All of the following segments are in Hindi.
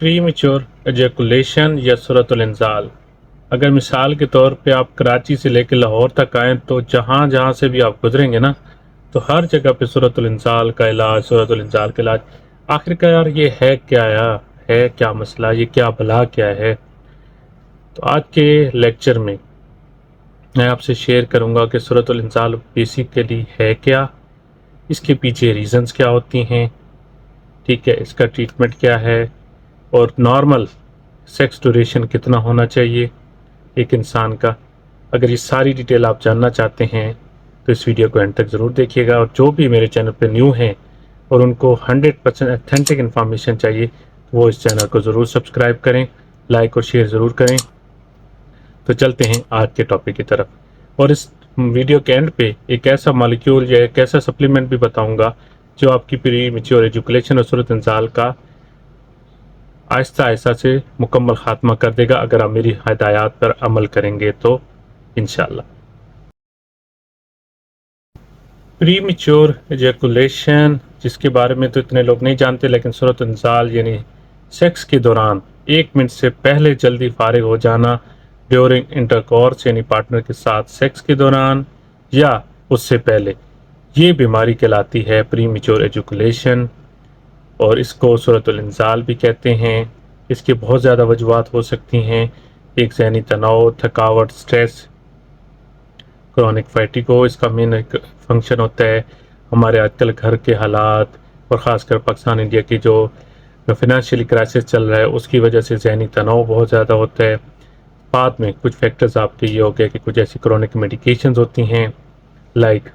प्रीमेच्योर एजैकुलेशन या सूरतुल इंज़ाल। अगर मिसाल के तौर पे आप कराची से लेकर लाहौर तक आएँ तो जहाँ जहाँ से भी आप गुजरेंगे ना, तो हर जगह पे सूरतुल इंज़ाल का इलाज, सूरतुल इंज़ाल का इलाज। आखिरकार ये है क्या है क्या मसला, ये क्या बला क्या है? तो आज के लेक्चर में मैं आपसे शेयर करूँगा कि सूरतुल इंज़ाल बेसिकली है क्या, इसके पीछे रीज़न्स क्या होती हैं, ठीक है, इसका ट्रीटमेंट क्या है और नॉर्मल सेक्स ड्यूरेशन कितना होना चाहिए एक इंसान का। अगर ये सारी डिटेल आप जानना चाहते हैं तो इस वीडियो को एंड तक ज़रूर देखिएगा। और जो भी मेरे चैनल पे न्यू हैं और उनको 100% ऑथेंटिक इन्फॉर्मेशन चाहिए तो वो इस चैनल को ज़रूर सब्सक्राइब करें, लाइक और शेयर ज़रूर करें। तो चलते हैं आज के टॉपिक की तरफ। और इस वीडियो के एंड पे एक ऐसा मॉलिक्यूल या एक ऐसा सप्लीमेंट भी बताऊंगा जो आपकी प्री मेच्योर एजुकेशन और सूरत इंज़ाल का आहिस्ता आहिस्ता से मुकम्मल ख़ात्मा कर देगा अगर आप मेरी हिदायत पर अमल करेंगे तो इंशाल्लाह। प्री मेच्योर एजैकुलेशन, जिसके बारे में तो इतने लोग नहीं जानते, लेकिन सूरत इंज़ाल यानी सेक्स के दौरान 1 मिनट से पहले जल्दी फारिग हो जाना ड्यूरिंग इंटरकॉर्स यानी पार्टनर के साथ सेक्स के दौरान या उससे पहले, ये बीमारी कहलाती है प्री मेच्योर एजुकेशन और इसको सूरतुल इंज़ाल भी कहते हैं। इसके बहुत ज़्यादा वजूहात हो सकती हैं। एक ज़हनी तनाव, थकावट, स्ट्रेस, क्रॉनिक फैटिगो इसका मेन एक फंक्शन होता है। हमारे आजकल घर के हालात और ख़ासकर पाकिस्तान इंडिया की जो फिनेंशियली क्राइसिस चल रहा है उसकी वजह से ज़हनी तनाव बहुत ज़्यादा होता है। बाद में कुछ फैक्टर्स आपके ये हो गए कि कुछ ऐसी क्रॉनिक मेडिकेशंस होती हैं, लाइक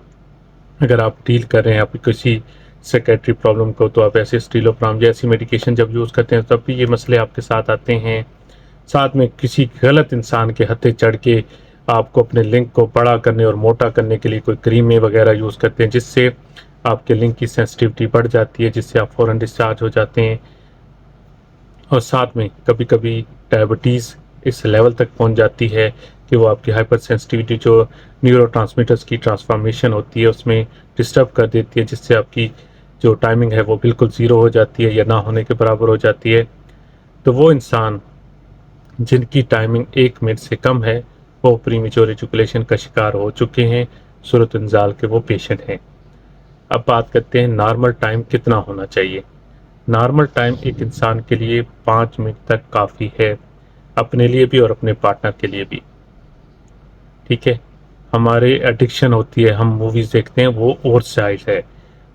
अगर आप डील कर रहे हैं आपकी किसी सेक्रेटरी प्रॉब्लम को तो आप ऐसे स्टीलोप्राम जैसी मेडिकेशन जब यूज़ करते हैं तब भी ये मसले आपके साथ आते हैं। साथ में किसी गलत इंसान के हत्थे चढ़ के आपको अपने लिंक को बड़ा करने और मोटा करने के लिए कोई क्रीमें वगैरह यूज़ करते हैं जिससे आपके लिंक की सेंसिटिविटी बढ़ जाती है, जिससे आप फ़ौरन डिस्चार्ज हो जाते हैं। और साथ में कभी कभी डायबिटीज़ इस लेवल तक पहुंच जाती है कि वो आपकी हाइपर सेंसिटिविटी जो न्यूरोट्रांसमीटर्स की ट्रांसफॉर्मेशन होती है उसमें डिस्टर्ब कर देती है, जिससे आपकी जो टाइमिंग है वो बिल्कुल ज़ीरो हो जाती है या ना होने के बराबर हो जाती है। तो वो इंसान जिनकी टाइमिंग 1 मिनट से कम है वो प्री मेच्योर एजुकेशन का शिकार हो चुके हैं, सूरत इंज़ाल के वो पेशेंट हैं। अब बात करते हैं नॉर्मल टाइम कितना होना चाहिए। नॉर्मल टाइम एक इंसान के लिए 5 मिनट तक काफ़ी है, अपने लिए भी और अपने पार्टनर के लिए भी, ठीक है। हमारे एडिक्शन होती है, हम मूवीज़ देखते हैं, वो और साइड है,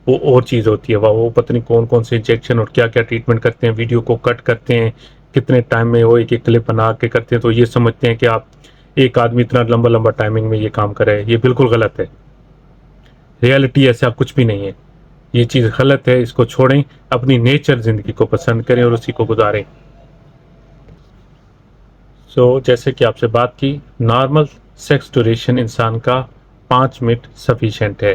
वो और चीज़ होती है। वो पता नहीं कौन कौन से इंजेक्शन और क्या क्या ट्रीटमेंट करते हैं, वीडियो को कट करते हैं, कितने टाइम में वो एक एक क्लिप बना के करते हैं, तो ये समझते हैं कि आप एक आदमी इतना लंबा लंबा टाइमिंग में ये काम करे। ये बिल्कुल गलत है। रियलिटी ऐसा कुछ भी नहीं है। ये चीज़ गलत है, इसको छोड़ें, अपनी नेचर ज़िंदगी को पसंद करें और उसी को गुजारें। जैसे कि आपसे बात की, नॉर्मल सेक्स ड्यूरेशन इंसान का 5 मिनट सफिशेंट है,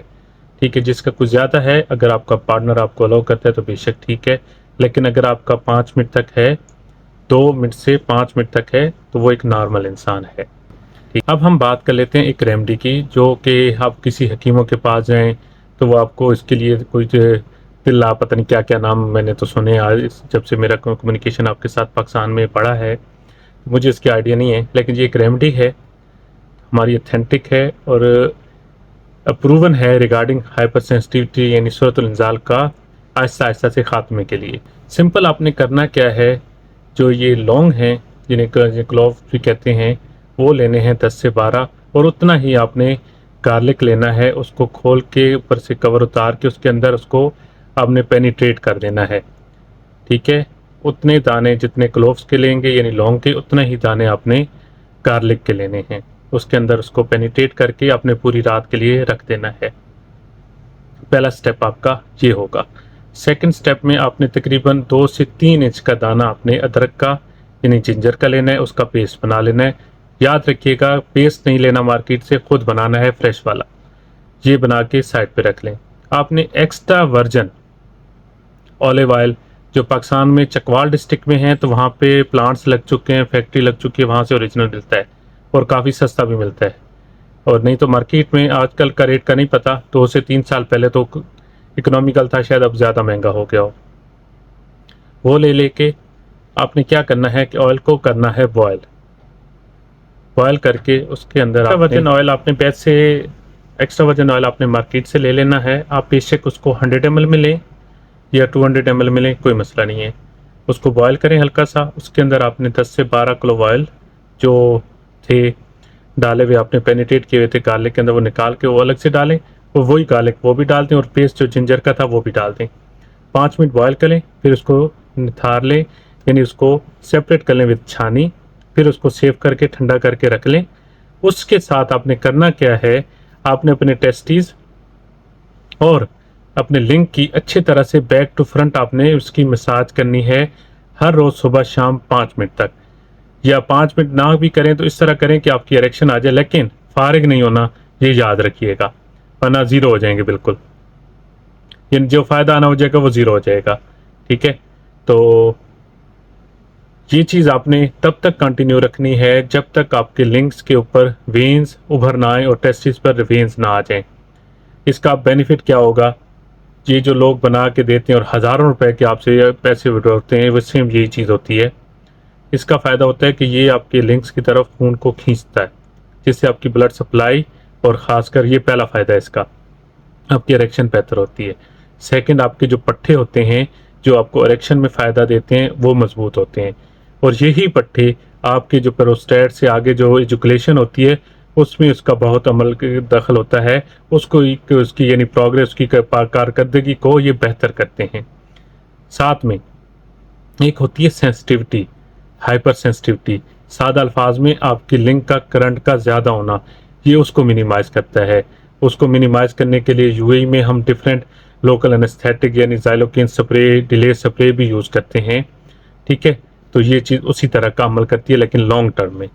ठीक है। जिसका कुछ ज़्यादा है, अगर आपका पार्टनर आपको अलाउ करता है तो बेशक ठीक है, लेकिन अगर आपका 5 मिनट तक है, 2 मिनट से 5 मिनट तक है, तो वो एक नॉर्मल इंसान है, ठीक। अब हम बात कर लेते हैं एक रेमेडी की, जो कि आप किसी हकीमों के पास जाएं तो वो आपको इसके लिए कोई पिल्ला, पता नहीं क्या क्या नाम मैंने तो सुने आज जब से मेरा कम्युनिकेशन आपके साथ पाकिस्तान में पड़ा है, मुझे इसकी आइडिया नहीं है, लेकिन ये एक रेमेडी है, हमारी ऑथेंटिक है और अप्रूवन है रिगार्डिंग हाइपर सेंसिटिविटी यानी सूरतुल इंज़ाल का आहिस्ता आहिस्ता से ख़ात्मे के लिए। सिंपल आपने करना क्या है, जो ये लौंग हैं जिन्हें क्लोव भी कहते हैं, वो लेने हैं 10 से 12, और उतना ही आपने गार्लिक लेना है, उसको खोल के ऊपर से कवर उतार के उसके अंदर उसको आपने पेनिट्रेट कर देना है, ठीक है। उतने दाने जितने क्लोव्स के लेंगे यानी लौंग के, उतने ही दाने आपने गार्लिक के लेने हैं। उसके अंदर उसको पेनिट्रेट करके आपने पूरी रात के लिए रख देना है। पहला स्टेप आपका ये होगा। सेकंड स्टेप में आपने तकरीबन 2 से 3 इंच का दाना अपने अदरक का यानी जिंजर का लेना है, उसका पेस्ट बना लेना है। याद रखिएगा, पेस्ट नहीं लेना मार्केट से, खुद बनाना है फ्रेश वाला। ये बना के साइड पे रख लें। आपने एक्स्ट्रा वर्जन ऑलिव ऑयल, जो पाकिस्तान में चकवाल डिस्ट्रिक्ट में है तो वहाँ पे प्लांट्स लग चुके हैं, फैक्ट्री लग चुकी है, वहाँ से ओरिजिनल मिलता है और काफ़ी सस्ता भी मिलता है। और नहीं तो मार्केट में आजकल का रेट का नहीं पता, 2 से 3 साल पहले तो इकोनॉमिकल था, शायद अब ज़्यादा महंगा हो गया हो। वो ले लेके आपने क्या करना है कि ऑयल को करना है बॉयल करके उसके अंदर वजन ऑयल आपने पैसे एक्स्ट्रा वजन ऑयल आपने मार्केट से ले लेना है। आप बेशक उसको 100 ml में लें या 200 ml में लें, कोई मसला नहीं है। उसको बॉयल करें हल्का सा, उसके अंदर आपने 10 से 12 किलो ऑयल जो थे डाले हुए, आपने पेनिट्रेट किए हुए थे गार्लिक के अंदर, वो निकाल के वो अलग से डालें, और वही गार्लिक वो भी डाल दें, और पेस्ट जो जिंजर का था वो भी डाल दें। 5 मिनट बॉयल करें, फिर उसको निथार लें, यानी उसको सेपरेट कर लें विद छानी, फिर उसको सेव करके ठंडा करके रख लें। उसके साथ आपने करना क्या है, आपने अपने टेस्टीज और अपने लिंक की अच्छी तरह से बैक टू फ्रंट आपने उसकी मसाज करनी है हर रोज़ सुबह शाम 5 मिनट तक, या 5 मिनट ना भी करें तो इस तरह करें कि आपकी इरेक्शन आ जाए, लेकिन फारिग नहीं होना, ये याद रखिएगा, वरना ज़ीरो हो जाएंगे बिल्कुल। ये जो फ़ायदा आना हो जाएगा वो ज़ीरो हो जाएगा। ठीक है, तो ये चीज़ आपने तब तक कंटिन्यू रखनी है जब तक आपके लिंक्स के ऊपर वेन्स उभर ना आए और टेस्टिस पर वेन्स ना आ जाएं। इसका बेनिफिट क्या होगा, ये जो लोग बना के देते हैं और हज़ारों रुपए के आपसे पैसे विड्रॉते हैं, वो सेम यही चीज़ होती है। इसका फ़ायदा होता है कि ये आपके लिंक्स की तरफ खून को खींचता है, जिससे आपकी ब्लड सप्लाई, और ख़ासकर ये पहला फ़ायदा है इसका, आपकी इरेक्शन बेहतर होती है। सेकंड, आपके जो पट्टे होते हैं जो आपको इरेक्शन में फ़ायदा देते हैं वो मजबूत होते हैं, और यही पट्टे आपके जो प्रोस्टेट से आगे जो एजुकुलेशन होती है उसमें उसका बहुत अमल दखल होता है, उसको उसकी यानी प्रोग्रेस की कारकर्दगी को ये बेहतर करते हैं। साथ में एक होती है सेंसिटिविटी, हाइपर सेंसिटिविटी, सादा अल्फाज में आपकी लिंक का करंट का ज़्यादा होना, ये उसको मिनिमाइज करता है। उसको मिनिमाइज करने के लिए यूएई में हम डिफरेंट लोकल एनेस्थेटिक यानी ज़ाइलोकिन स्प्रे, डिले स्प्रे भी यूज़ करते हैं। ठीक है, तो ये चीज़ उसी तरह का अमल करती है, लेकिन लॉन्ग टर्म में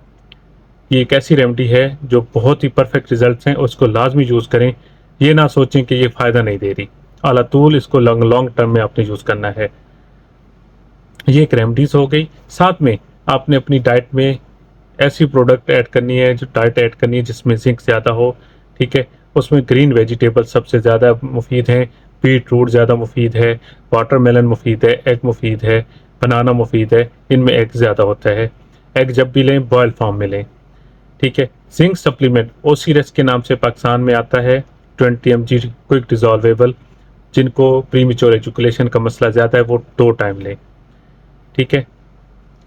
ये एक ऐसी रेमेडी है जो बहुत ही परफेक्ट रिजल्ट्स हैं, उसको लाजमी यूज़ करें। ये ना सोचें कि ये फ़ायदा नहीं दे रही, अला तूल इसको लॉन्ग टर्म में आपने यूज़ करना है। ये एक रेमडीज हो गई। साथ में आपने अपनी डाइट में ऐसी प्रोडक्ट ऐड करनी है, जो डाइट ऐड करनी है जिसमें जिंक ज़्यादा हो। ठीक है, उसमें ग्रीन वेजिटेबल सबसे ज़्यादा मुफीद हैं, बीट रूट ज़्यादा मुफीद है, वाटरमेलन मुफीद है, एग मुफीद है, बनाना मुफीद है, इनमें एग ज़्यादा होता है। एग जब भी लें बॉयल फॉर्म में लें। ठीक है, जिंक सप्लीमेंट ओसीरस के नाम से पाकिस्तान में आता है, 20 mg क्विक डिजॉल्वेबल। जिनको प्रीमेच्योर एजुकुलेशन का मसला ज़्यादा है वो 2 टाइम लें। ठीक है,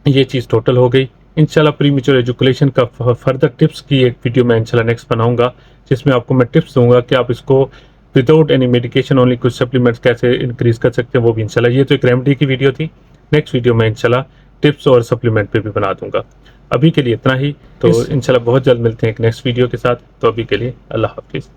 ये चीज़ टोटल हो गई। इंशाल्लाह प्रीमेच्योर एजुकुलेशन का फर्दर टिप्स की एक वीडियो मैं इंशाल्लाह नेक्स्ट बनाऊंगा, जिसमें आपको मैं टिप्स दूंगा कि आप इसको विदाउट एनी मेडिकेशन ओनली कुछ सप्लीमेंट्स कैसे इंक्रीज कर सकते हैं, वो भी इंशाल्लाह। ये तो एक रेमेडी की वीडियो थी, नेक्स्ट वीडियो में इंशाल्लाह टिप्स और सप्लीमेंट पे भी बना दूंगा। अभी के लिए इतना ही, तो इंशाल्लाह बहुत जल्द मिलते हैं एक नेक्स्ट वीडियो के साथ। तो अभी के लिए अल्लाह हाफिज़।